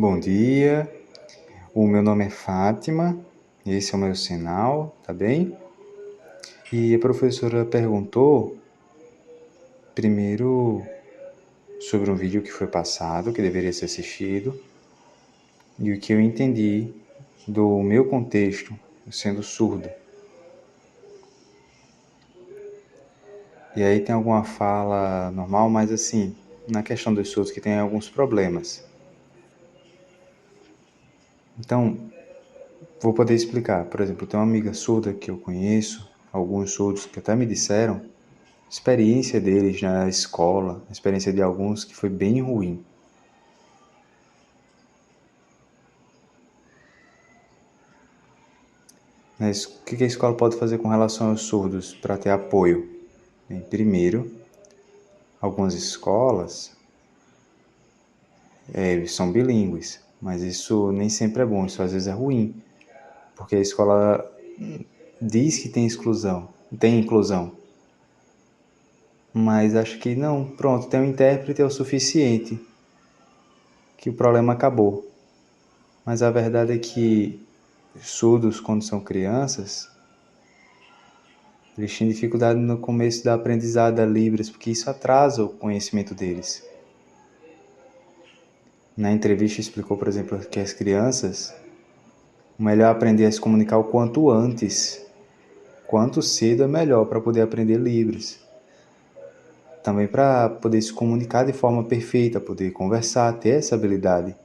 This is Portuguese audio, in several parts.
Bom dia, o meu nome é Fátima, esse é o meu sinal, tá bem? E a professora perguntou primeiro sobre um vídeo que foi passado, que deveria ser assistido, e o que eu entendi do meu contexto, sendo surdo. E aí tem alguma fala normal, mas assim, na questão dos surdos que tem alguns problemas. Então, vou poder explicar. Por exemplo, tem uma amiga surda que eu conheço, alguns surdos que até me disseram, experiência deles na escola, a experiência de alguns que foi bem ruim. Mas o que a escola pode fazer com relação aos surdos para ter apoio? Bem, primeiro, algumas escolas são bilíngues, mas isso nem sempre é bom, isso às vezes é ruim, porque a escola diz que tem inclusão, mas acho que não, pronto, tem um intérprete é o suficiente, que o problema acabou. Mas a verdade é que surdos, quando são crianças, eles têm dificuldade no começo da aprendizado da Libras, porque isso atrasa o conhecimento deles. Na entrevista explicou, por exemplo, que as crianças, o melhor é aprender a se comunicar o quanto antes. Quanto cedo é melhor para poder aprender Libras. Também para poder se comunicar de forma perfeita, poder conversar, ter essa habilidade.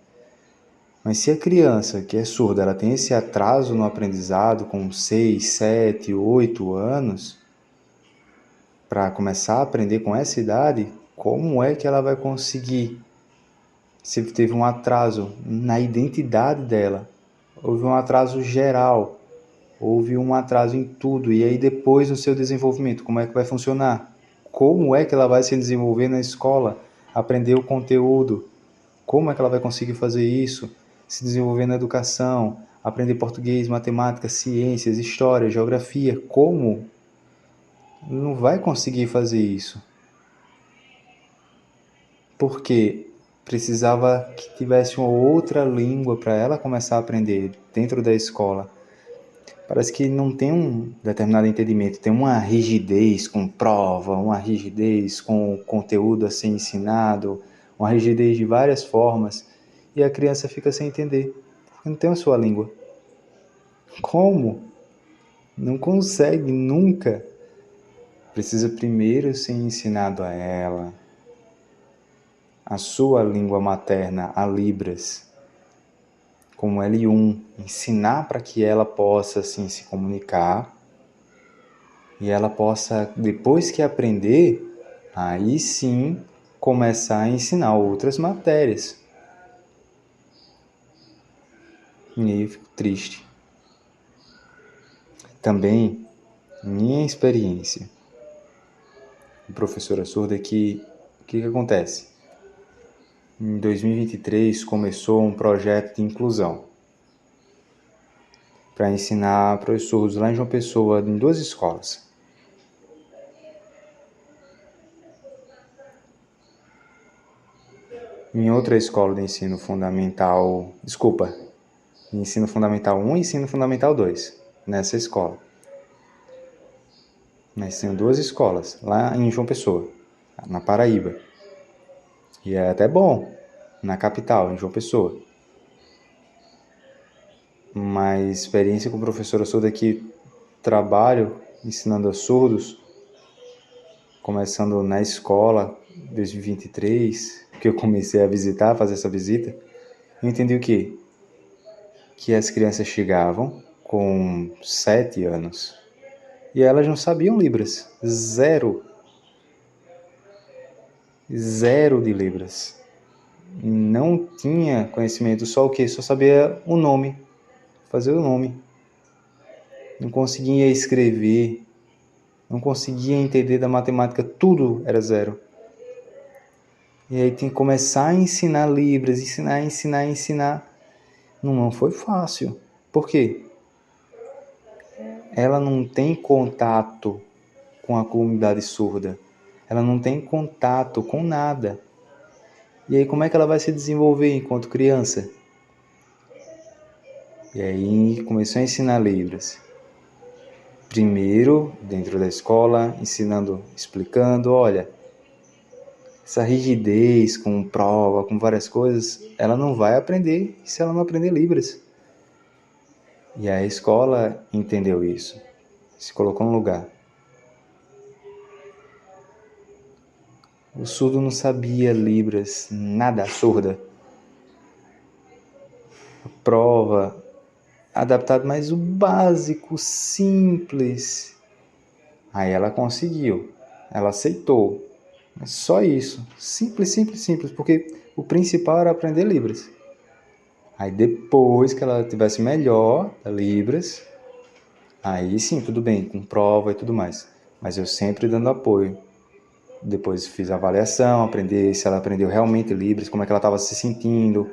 Mas se a criança que é surda ela tem esse atraso no aprendizado com 6, 7, 8 anos, para começar a aprender com essa idade, como é que ela vai conseguir? Se teve um atraso na identidade dela, houve um atraso geral, houve um atraso em tudo, e aí depois no seu desenvolvimento, como é que vai funcionar? Como é que ela vai se desenvolver na escola? Aprender o conteúdo? Como é que ela vai conseguir fazer isso? Se desenvolver na educação, aprender português, matemática, ciências, história, geografia, como? Não vai conseguir fazer isso. Porque precisava que tivesse uma outra língua para ela começar a aprender dentro da escola. Parece que não tem um determinado entendimento, tem uma rigidez com prova, uma rigidez com conteúdo a ser ensinado, uma rigidez de várias formas, e a criança fica sem entender, porque não tem a sua língua. Como? Não consegue nunca. Precisa primeiro ser ensinado a ela a sua língua materna, a Libras, como L1, ensinar para que ela possa assim se comunicar e ela possa, depois que aprender, aí sim começar a ensinar outras matérias. E aí eu fico triste. Também, minha experiência, professora surda, que o que acontece? Em 2023 começou um projeto de inclusão para ensinar para os surdos lá em João Pessoa, em 2 escolas. Em outra escola de ensino fundamental, ensino fundamental 1 e ensino fundamental 2, nessa escola. Mas tem 2 escolas, lá em João Pessoa, na Paraíba. E é até bom, na capital, em João Pessoa. Mas experiência com professora surda que trabalho ensinando a surdos, começando na escola, 2023, que eu comecei a visitar, fazer essa visita, eu entendi o quê? Que as crianças chegavam com 7 anos e elas não sabiam Libras. Zero de Libras. Não tinha conhecimento, só o quê? Só sabia o nome, fazer o nome. Não conseguia escrever, não conseguia entender da matemática, tudo era zero. E aí tem que começar a ensinar Libras, ensinar. Não foi fácil. Por quê? Ela não tem contato com a comunidade surda. Ela não tem contato com nada. E aí como é que ela vai se desenvolver enquanto criança? E aí começou a ensinar Libras. Primeiro, dentro da escola, ensinando, explicando, olha, essa rigidez com prova, com várias coisas, ela não vai aprender se ela não aprender Libras. E a escola entendeu isso, se colocou no lugar. O surdo não sabia Libras, nada, surda. Prova, adaptado, mas o básico, simples. Aí ela conseguiu, ela aceitou. Mas só isso, simples, simples, simples, porque o principal era aprender Libras. Aí depois que ela tivesse melhor da Libras, aí sim, tudo bem, com prova e tudo mais. Mas eu sempre dando apoio. Depois fiz a avaliação, aprender se ela aprendeu realmente Libras, como é que ela estava se sentindo,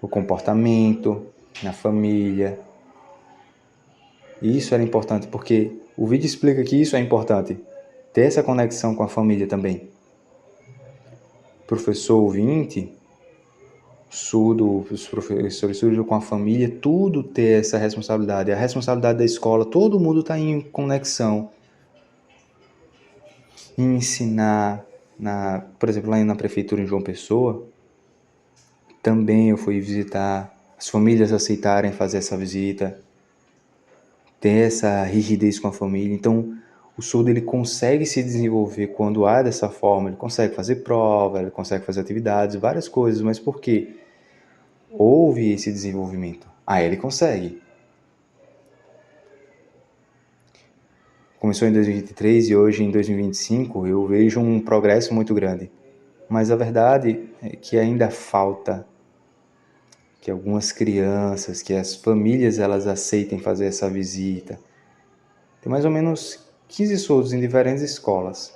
o comportamento na família. Isso era importante, porque o vídeo explica que isso é importante, ter essa conexão com a família também. Professor ouvinte, surdo, os professores surdos com a família, tudo ter essa responsabilidade. A responsabilidade da escola, todo mundo está em conexão. Em ensinar, por exemplo, lá na prefeitura em João Pessoa, também eu fui visitar, as famílias aceitarem fazer essa visita, ter essa rigidez com a família. Então, o surdo ele consegue se desenvolver quando há dessa forma, ele consegue fazer prova, ele consegue fazer atividades, várias coisas, mas por quê? Houve esse desenvolvimento. Ele consegue. Começou em 2023 e hoje em 2025 eu vejo um progresso muito grande. Mas a verdade é que ainda falta que algumas crianças, que as famílias elas aceitem fazer essa visita. Tem mais ou menos 15 surdos em diferentes escolas.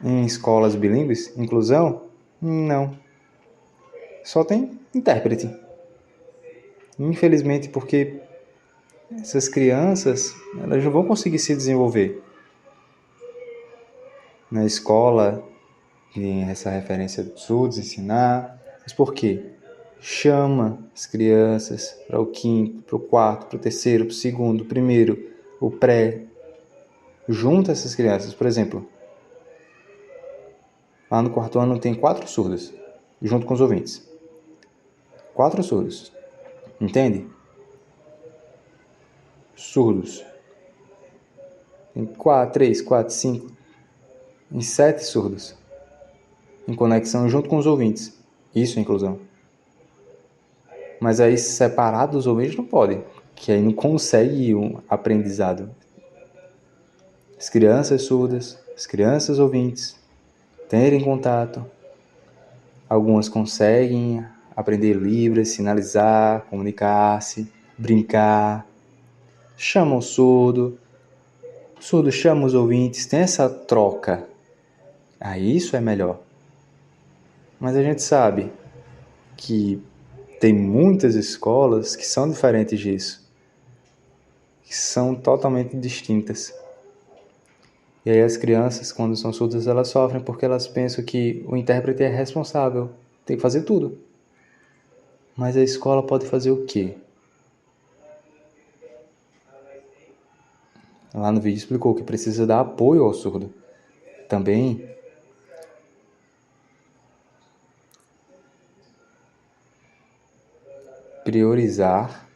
Em escolas bilíngues, inclusão? Não. Só tem intérprete. Infelizmente, porque essas crianças elas não vão conseguir se desenvolver. Na escola, tem essa referência dos surdos, ensinar. Mas por quê? Chama as crianças para o quinto, para o quarto, para o terceiro, para o segundo, o primeiro, o pré. Junta essas crianças. Por exemplo, lá no quarto ano tem 4 surdos, junto com os ouvintes. 4 surdos. Entende? Surdos. Tem 4, 3, 4, 5. Em 7 surdos. Em conexão junto com os ouvintes. Isso é inclusão. Mas aí separado dos ouvintes não pode. Que aí não consegue um aprendizado. As crianças surdas, as crianças ouvintes, terem contato. Algumas conseguem aprender Libras, sinalizar, comunicar-se, brincar. Chama o surdo chama os ouvintes, tem essa troca. Isso é melhor. Mas a gente sabe que tem muitas escolas que são diferentes disso, que são totalmente distintas. E aí as crianças, quando são surdas, elas sofrem porque elas pensam que o intérprete é responsável, tem que fazer tudo. Mas a escola pode fazer o quê? Lá no vídeo explicou que precisa dar apoio ao surdo. Também priorizar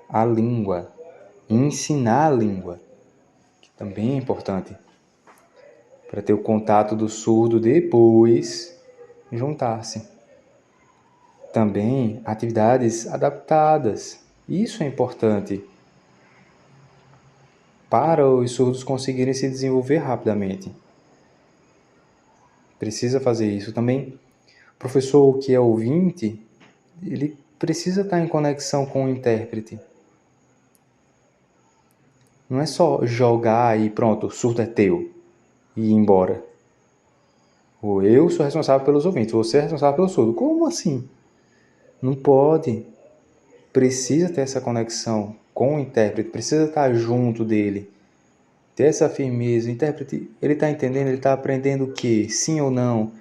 a língua, ensinar a língua, que também é importante, para ter o contato do surdo depois juntar-se. Também atividades adaptadas, isso é importante para os surdos conseguirem se desenvolver rapidamente. Precisa fazer isso também. O professor que é ouvinte, ele precisa estar em conexão com o intérprete. Não é só jogar e pronto, o surdo é teu e ir embora. Ou eu sou responsável pelos ouvintes, você é responsável pelo surdo. Como assim? Não pode. Precisa ter essa conexão com o intérprete, precisa estar junto dele. Ter essa firmeza. O intérprete, ele está entendendo, ele está aprendendo o quê? Sim ou não?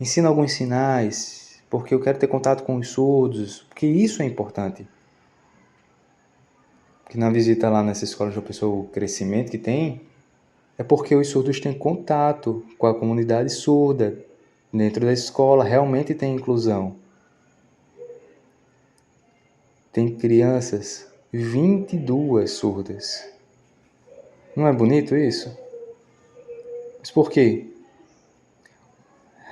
ensina alguns sinais, porque eu quero ter contato com os surdos, porque isso é importante. Que na visita lá nessa escola de uma pessoa, o crescimento que tem, é porque os surdos têm contato com a comunidade surda. Dentro da escola realmente tem inclusão. Tem crianças, 22 surdas. Não é bonito isso? Mas por quê?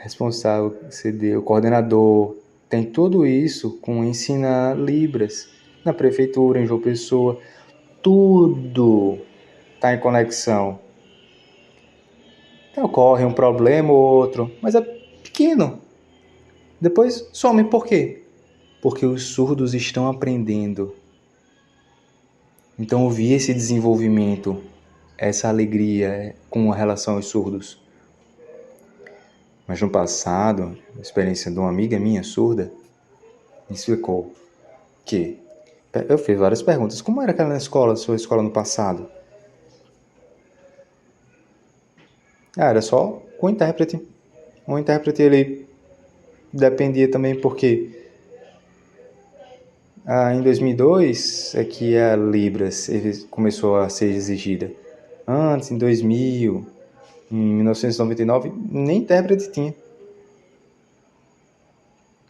Responsável, CD, o coordenador, tem tudo isso com ensinar Libras. Na prefeitura, em João Pessoa, tudo está em conexão. Então, ocorre um problema ou outro, mas é pequeno. Depois some. Por quê? Porque os surdos estão aprendendo. Então eu vi esse desenvolvimento, essa alegria com relação aos surdos. Mas no passado, a experiência de uma amiga minha surda me explicou que eu fiz várias perguntas. Como era aquela escola, sua escola no passado? Era só com o intérprete. O intérprete ele dependia também porque em 2002 é que a Libras começou a ser exigida. Antes, em 2000, em 1999, nem intérprete tinha.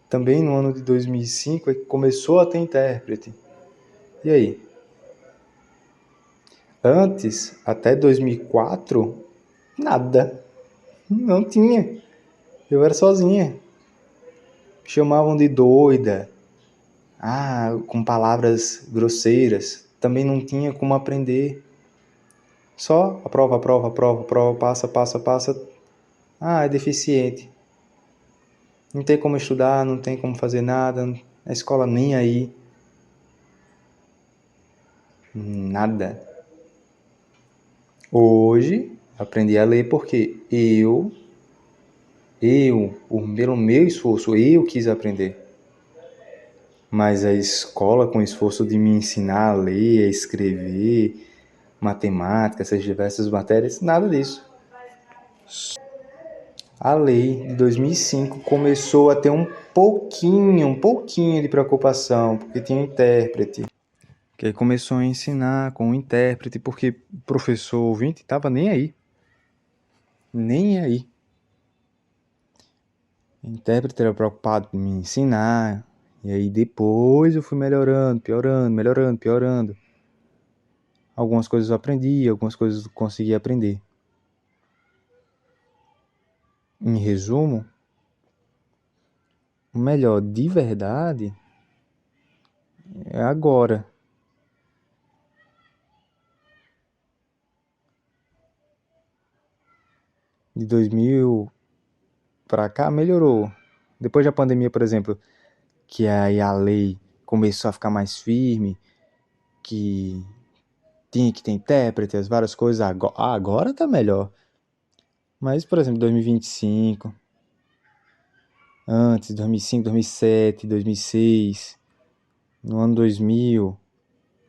Também no ano de 2005 é que começou a ter intérprete. E aí? Antes, até 2004, nada. Não tinha. Eu era sozinha. Chamavam de doida. Com palavras grosseiras. Também não tinha como aprender. Só aprova, passa. É deficiente. Não tem como estudar, não tem como fazer nada. A escola nem aí. Nada. Hoje, aprendi a ler porque pelo meu esforço, eu quis aprender. Mas a escola, com o esforço de me ensinar a ler, a escrever, matemática, essas diversas matérias, nada disso. A lei de 2005 começou a ter um pouquinho de preocupação, porque tinha um intérprete. Que aí começou a ensinar com o intérprete, porque o professor ouvinte estava nem aí. Nem aí. O intérprete era preocupado em me ensinar. E aí depois eu fui melhorando, piorando. Algumas coisas eu aprendi, algumas coisas eu consegui aprender. Em resumo, o melhor de verdade é agora. De 2000 para cá melhorou. Depois da pandemia, por exemplo, que aí a lei começou a ficar mais firme, que tinha que ter intérprete, as várias coisas, agora tá melhor. Mas, por exemplo, 2025, antes, 2005, 2007, 2006, no ano 2000,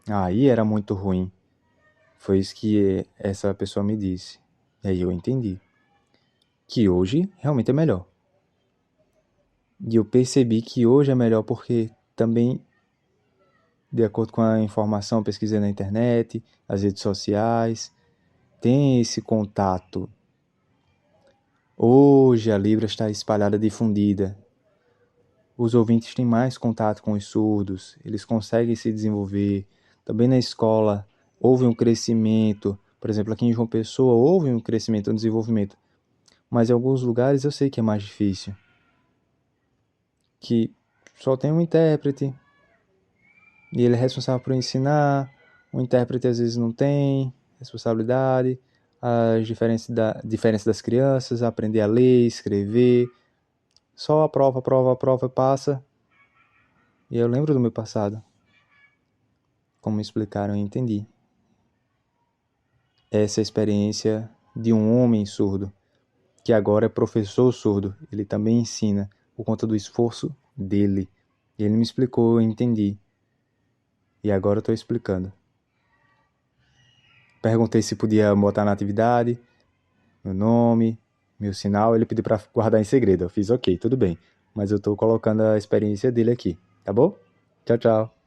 aí era muito ruim. Foi isso que essa pessoa me disse. E aí eu entendi que hoje realmente é melhor. E eu percebi que hoje é melhor porque também, de acordo com a informação, pesquisei na internet, as redes sociais, tem esse contato. Hoje a Libra está espalhada, difundida. Os ouvintes têm mais contato com os surdos, eles conseguem se desenvolver. Também na escola houve um crescimento. Por exemplo, aqui em João Pessoa houve um crescimento, um desenvolvimento. Mas em alguns lugares eu sei que é mais difícil. Que só tem um intérprete e ele é responsável por ensinar. O intérprete às vezes não tem responsabilidade. As diferenças das crianças, aprender a ler, escrever. Só aprova, passa. E eu lembro do meu passado. Como me explicaram, eu entendi. Essa é a experiência de um homem surdo, que agora é professor surdo. Ele também ensina por conta do esforço dele. E ele me explicou, eu entendi. E agora eu estou explicando. Perguntei se podia botar na atividade, meu nome, meu sinal, ele pediu para guardar em segredo. Eu fiz ok, tudo bem. Mas eu tô colocando a experiência dele aqui, tá bom? Tchau, tchau.